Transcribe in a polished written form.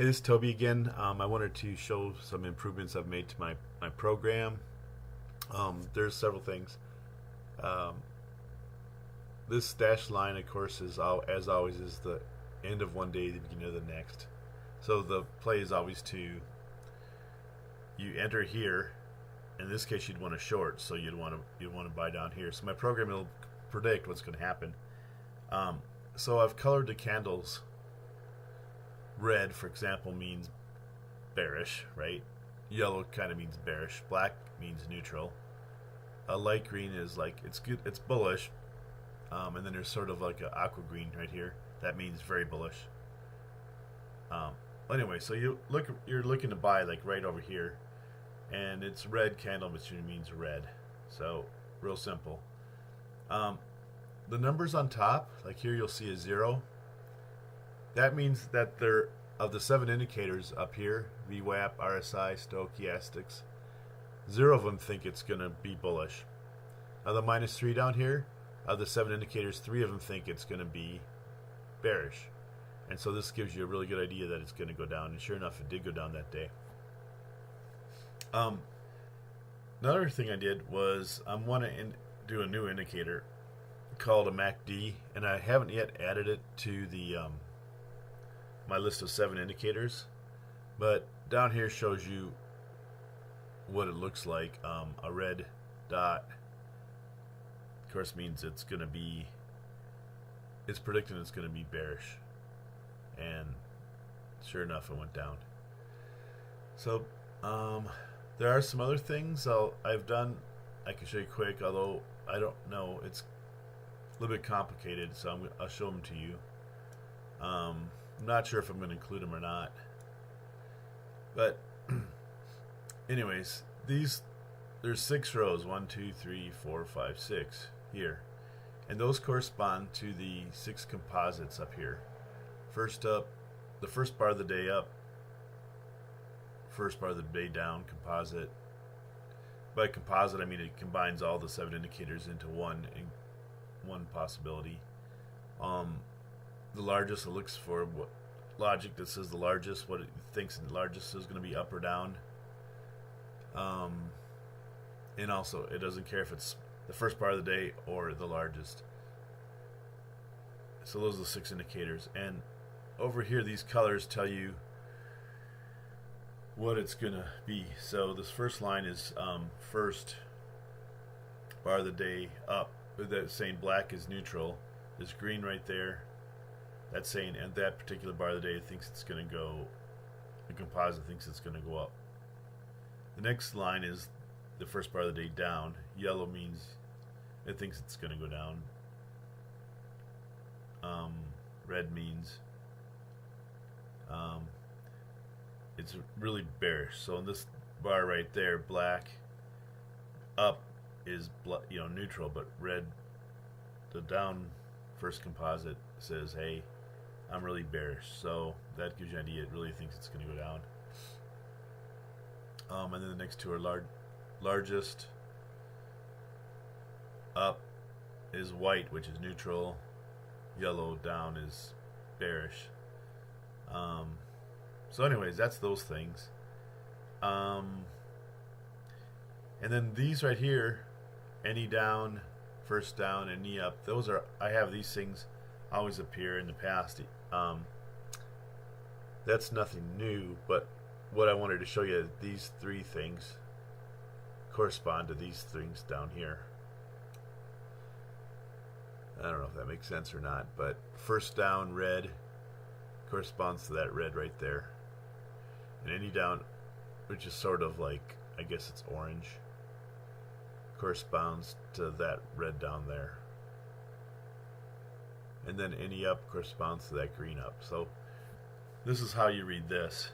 Hey, this is Toby again. I wanted to show some improvements I've made to my program. There's several things. Um, this dashed line, of course, as always, is the end of one day, the beginning of the next. So the play is always you enter here. In this case, you'd want to short, so you'd want to buy down here. So my program will predict what's going to happen. So I've colored the candles. Red, for example, means bearish, right? Yellow kind of means bearish. Black means neutral. A light green is like it's good, it's bullish, and then there's sort of like an aqua green right here. That means very bullish. Anyway, so you're looking to buy like right over here, and it's red candle, which means red. So real simple. The numbers on top, like here, you'll see a 0. That means that they're of the 7 indicators up here, VWAP, RSI, stochastics, 0 of them think it's going to be bullish. Of the -3 down here, of the 7 indicators, 3 of them think it's going to be bearish. And so this gives you a really good idea that it's going to go down. And sure enough, it did go down that day. Another thing I did was I want to do a new indicator called a MACD, and I haven't yet added it to the my list of 7 indicators, but down here shows you what it looks like. A red dot, of course, means it's predicting it's going to be bearish, and sure enough, it went down. So there are some other things I've done. I can show you quick, although I don't know, it's a little bit complicated, so I'll show them to you. I'm not sure if I'm going to include them or not, but anyways, there's 6 rows, 1, 2, 3, 4, 5, 6 here, and those correspond to the 6 composites up here. First up, the first bar of the day up, first bar of the day down, composite. By composite, I mean it combines all the 7 indicators into one possibility. The largest, it looks for what logic that says the largest, what it thinks the largest is going to be up or down. And also, it doesn't care if it's the first part of the day or the largest. So those are the 6 indicators. And over here, these colors tell you what it's going to be. So this first line is first bar of the day up. That's saying black is neutral. There's green right there. That's saying, and that particular bar of the day thinks it's going to go, the composite thinks it's going to go up. The next line is the first bar of the day down. Yellow means it thinks it's going to go down. Red means it's really bearish. So in this bar right there, black up is neutral, but red, the down first composite, says, hey, I'm really bearish. So that gives you an idea. It really thinks it's going to go down. And then the next 2 are largest. Up is white, which is neutral. Yellow down is bearish. So anyways, that's those things. And then these right here, any down, first down, and knee up, I have these things always appear in the past. That's nothing new, but what I wanted to show you, these 3 things correspond to these things down here. I don't know if that makes sense or not, but first down red corresponds to that red right there, and any down, which is sort of like, I guess it's orange, corresponds to that red down there, and then any up corresponds to that green up. So this is how you read this.